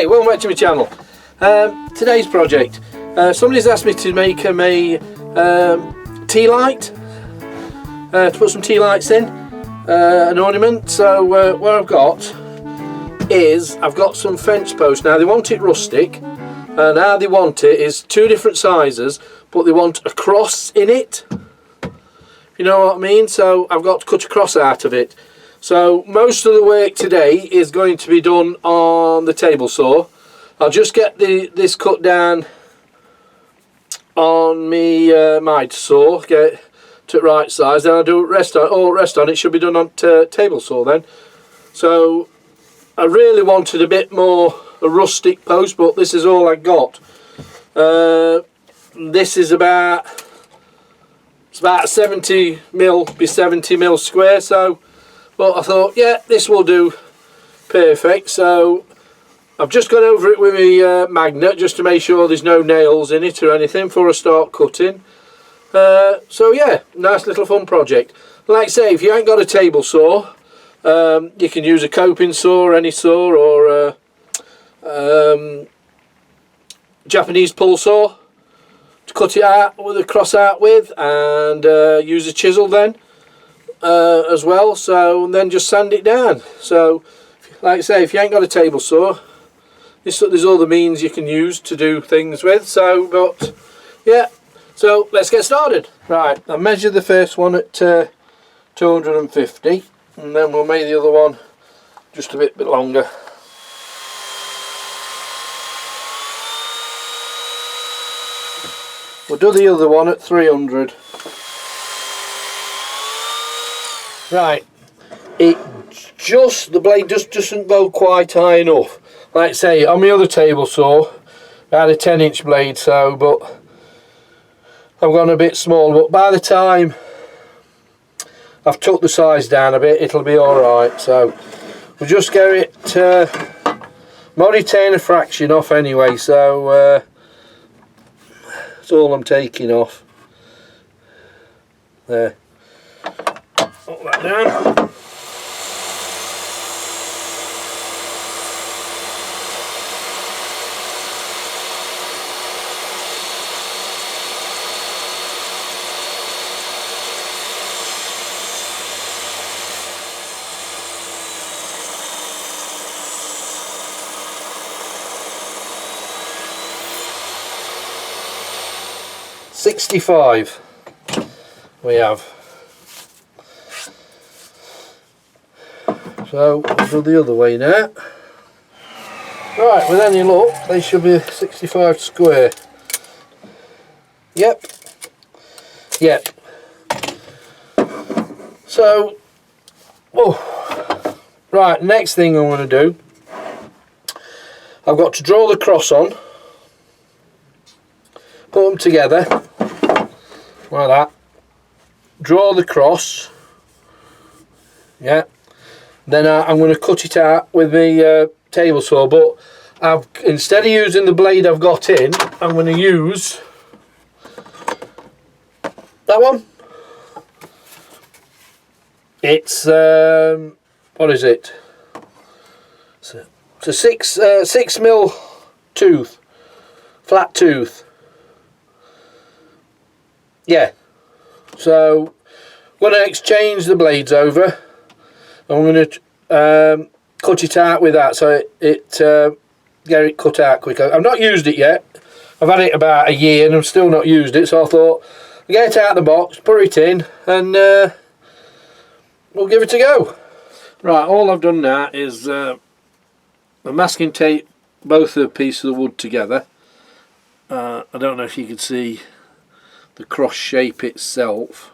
Hey, welcome back to my channel. Today's project, somebody's asked me to make them a tea light, to put some tea lights in, an ornament. So what I've got is, I've got some fence posts. Now they want it rustic, and how they want it is two different sizes, but they want a cross in it, you know what I mean. So I've got to cut a cross out of it. So most of the work today is going to be done on the table saw. I'll just get this cut down on me miter saw, get it to the right size, then I'll do rest on it should be done on table saw then. So I really wanted a bit more a rustic post, but this is all I got. This is about 70 mil by 70 mil square, so but I thought, yeah, this will do perfect. So I've just gone over it with my magnet just to make sure there's no nails in it or anything before I start cutting. So yeah, nice little fun project. Like I say, if you ain't got a table saw, you can use a coping saw, any saw, or Japanese pull saw to cut it out with a cross out with, and use a chisel then. As well, so and then just sand it down. So like I say, if you ain't got a table saw, there's all the means you can use to do things with. So but yeah, so let's get started. Right, I'll measure the first one at 250, and then we'll make the other one just a bit longer. We'll do the other one at 300. Right, the blade just doesn't go quite high enough. Like I say, on my other table saw I had a 10-inch blade, so but I've gone a bit small, but by the time I've took the size down a bit, it'll be alright. So we'll just get it, I'm only taking a fraction off anyway, so that's all I'm taking off. There. Put that down. $65 we have. So we'll do the other way now. Right, with any luck they should be 65 square. Yep. So right, next thing I want to do, I've got to draw the cross on, put them together like that, draw the cross, yeah. Then I'm going to cut it out with the table saw, but instead of using the blade I've got in, I'm going to use that one. It's what is it? It's a 6 mil tooth, flat tooth. Yeah. So I'm going to exchange the blades over. I'm going to cut it out with that, so get it cut out quicker. I've not used it yet. I've had it about a year and I've still not used it, so I thought I'll get it out of the box, put it in, and we'll give it a go. Right, all I've done now is I'm masking tape both the pieces of wood together. I don't know if you can see the cross shape itself,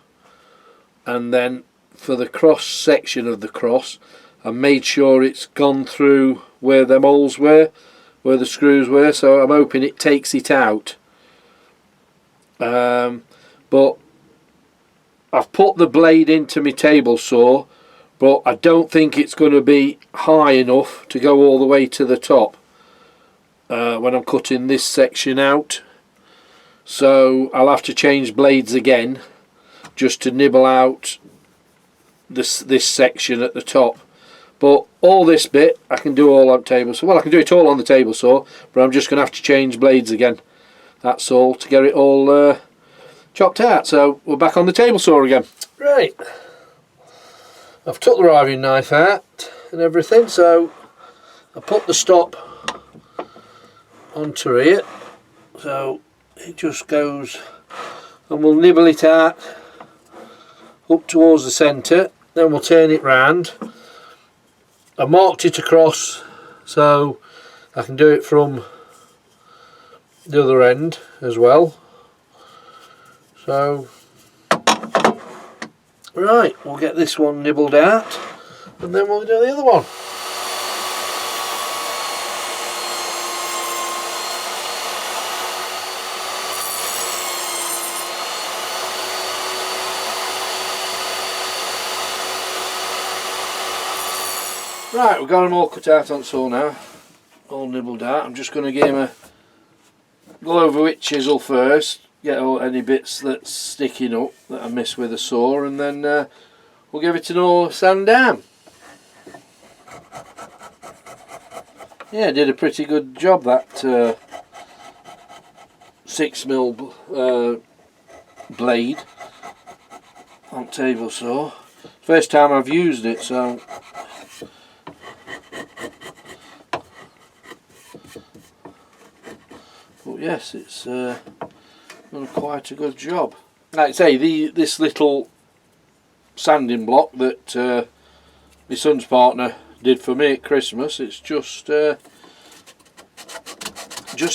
and then for the cross section of the cross I made sure it's gone through where the holes were, where the screws were, so I'm hoping it takes it out. But I've put the blade into my table saw, but I don't think it's going to be high enough to go all the way to the top when I'm cutting this section out, so I'll have to change blades again just to nibble out this section at the top. But all this bit I can do all on table saw. Well, I can do it all on the table saw, but I'm just going to have to change blades again. That's all, to get it all chopped out. So we're back on the table saw again. Right, I've took the riving knife out and everything, so I put the stop onto here, so it just goes, and we'll nibble it out up towards the centre, then we'll turn it round. I marked it across so I can do it from the other end as well. So right, we'll get this one nibbled out and then we'll do the other one. Right, we've got them all cut out on saw now, all nibbled out. I'm just going to give them a go over with chisel first, get all any bits that's sticking up that I missed with the saw, and then we'll give it an all sand down. Yeah, did a pretty good job, that 6mm blade on table saw. First time I've used it, so but yes, it's done quite a good job. Like I say, this little sanding block that my son's partner did for me at Christmas, it's just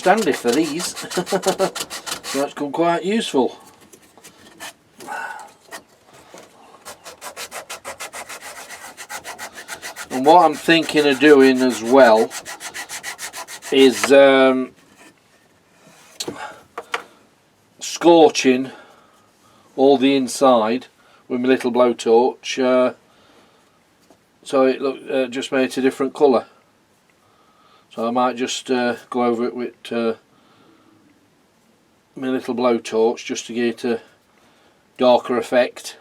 handy for these. So it's come quite useful. And what I'm thinking of doing as well is scorching all the inside with my little blowtorch, so it just made it a different colour. So I might just go over it with my little blowtorch just to get a darker effect.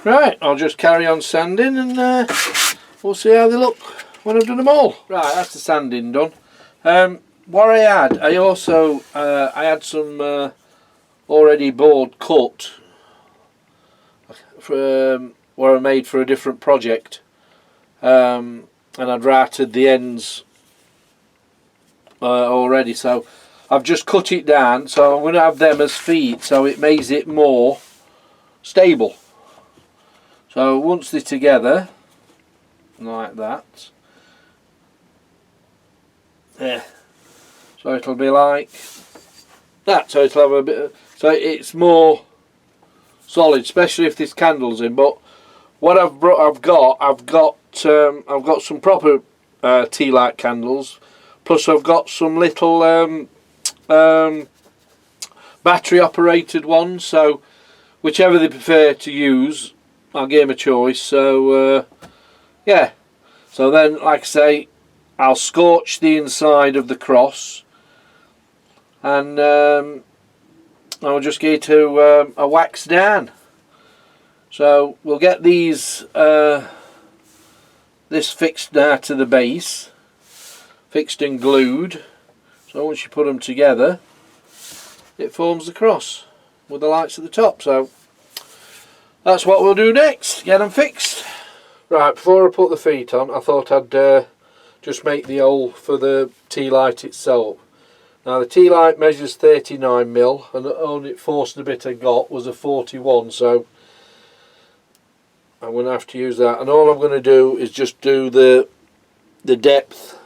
Right, I'll just carry on sanding and we'll see how they look when I've done them all. Right, that's the sanding done. What I had some already board cut for, where I made for a different project, and I'd routed the ends already, so I've just cut it down, so I'm going to have them as feet so it makes it more stable. So once they're together, like that, yeah, so it'll be like that, so it'll have a bit of, so it's more solid, especially if this candle's in. But what I've got some proper tea light candles, plus I've got some little battery operated ones, so whichever they prefer to use, I'll give them a choice. So yeah, so then, like I say, I'll scorch the inside of the cross, and I'll just get to a wax down. So we'll get these this fixed now to the base, fixed and glued. So once you put them together, it forms the cross with the lights at the top. So that's what we'll do next, get them fixed. Right, before I put the feet on, I thought I'd just make the hole for the tea light itself. Now the tea light measures 39mm, and the only forced bit I got was a 41, so I'm going to have to use that. And all I'm going to do is just do the depth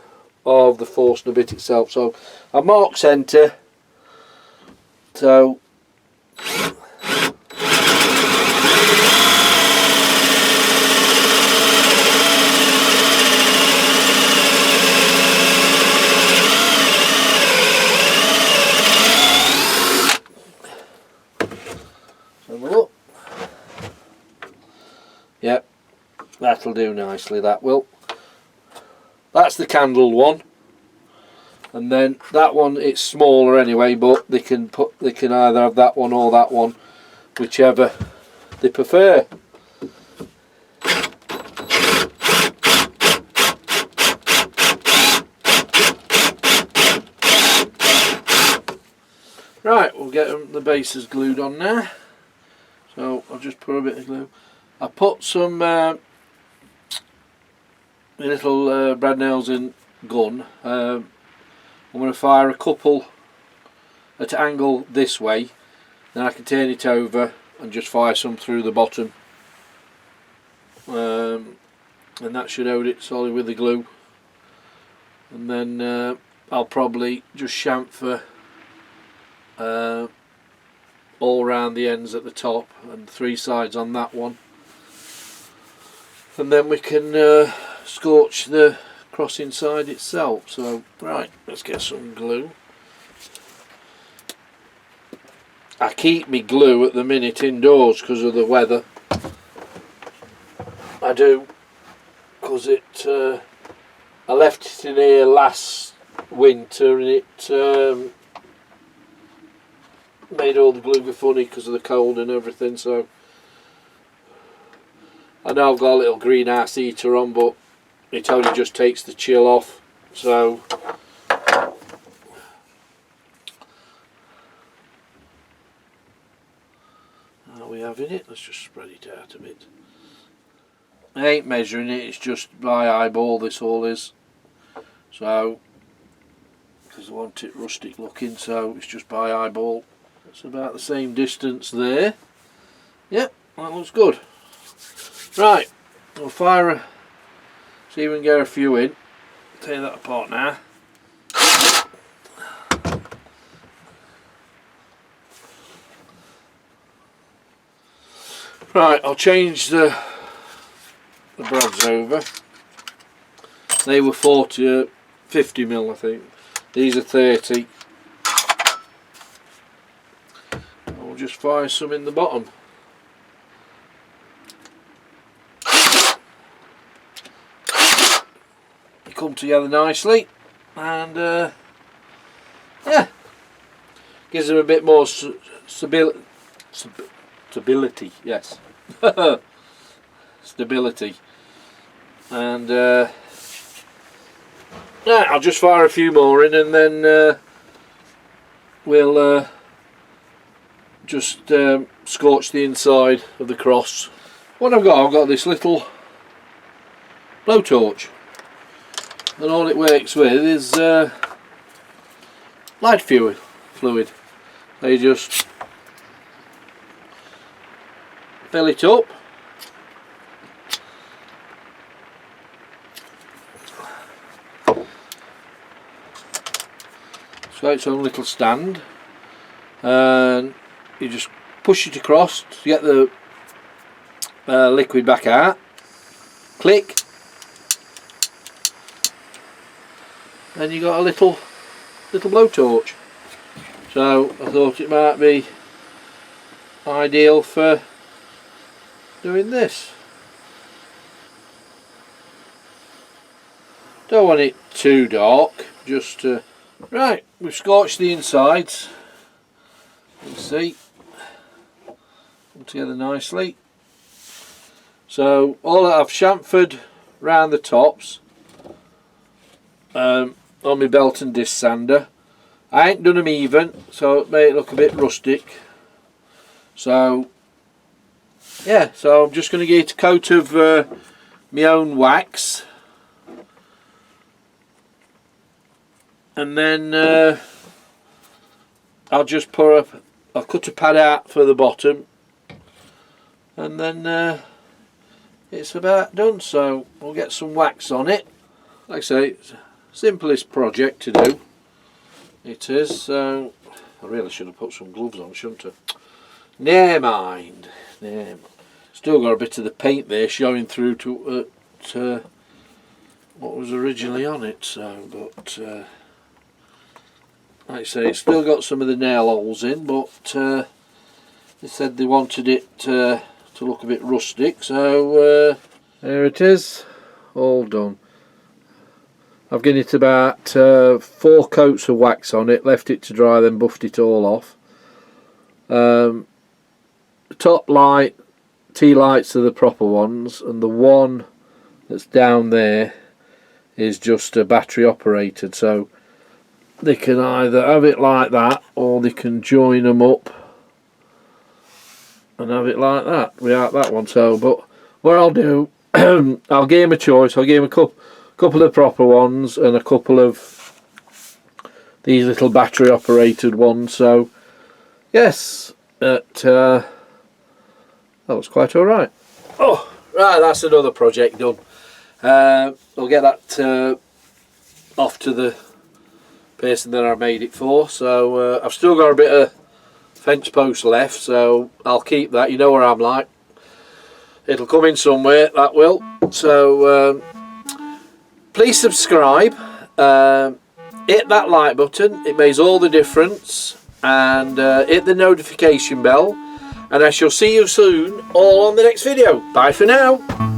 of the forced bit itself. So I mark centre, so look. Yep, that'll do nicely, that will. That's the candled one, and then that one, it's smaller anyway, but they can either have that one or that one, whichever they prefer. Right, we'll get the bases glued on now. So I'll just put a bit of glue. I put some little brad nails in gun. I'm going to fire a couple at an angle this way, then I can turn it over and just fire some through the bottom, and that should hold it solid with the glue. And then I'll probably just chamfer all round the ends at the top and 3 sides on that one, and then we can scorch the crossing side itself. So right, let's get some glue. I keep me glue at the minute indoors because of the weather. I do, because I left it in here last winter and it made all the glue be funny because of the cold and everything. So I know I've got a little greenhouse heater on, but it only just takes the chill off. So how are we having it? Let's just spread it out a bit. I ain't measuring it, it's just by eyeball, this all is. So because I want it rustic looking, so it's just by eyeball. It's about the same distance there. Yep, that looks good. Right, we'll fire a, see if we can get a few in. Take that apart now. Right, I'll change the brads over. They were 50mm, I think. These are 30. I'll just fire some in the bottom. They come together nicely, and yeah, gives them a bit more stability. Yes, stability. And yeah, I'll just fire a few more in, and then we'll just scorch the inside of the cross. What I've got this little blowtorch, and all it works with is light fluid. They just fill it up. It's got its own little stand, and you just push it across to get the liquid back out. Click, and you got a little blowtorch. So I thought it might be ideal for doing this. Don't want it too dark, just right, we've scorched the insides. You can see, come together nicely. So all that I've chamfered round the tops on my belt and disc sander. I ain't done them even, so it made it look a bit rustic. So yeah, so I'm just going to get a coat of my own wax, and then I'll just I'll cut a pad out for the bottom, and then it's about done. So we'll get some wax on it. Like I say, it's the simplest project to do. It is. So I really should have put some gloves on, shouldn't I? Never mind. Still got a bit of the paint there showing through to what was originally on it. So, but like I say, it's still got some of the nail holes in, but they said they wanted it to look a bit rustic. So there it is, all done. I've given it about 4 coats of wax on it, left it to dry, then buffed it all off. The top light, tea lights are the proper ones, and the one that's down there is just a battery operated, so they can either have it like that or they can join them up and have it like that without that one. So, but what I'll do, I'll give him a choice. I'll give him a couple of proper ones and a couple of these little battery operated ones. So yes, that was quite alright. Oh right, that's another project done. I'll get that off to the person that I made it for. So I've still got a bit of fence post left, so I'll keep that. You know where I'm like, it'll come in somewhere, that will. So please subscribe, hit that like button, it makes all the difference, and hit the notification bell, and I shall see you soon all on the next video. Bye for now.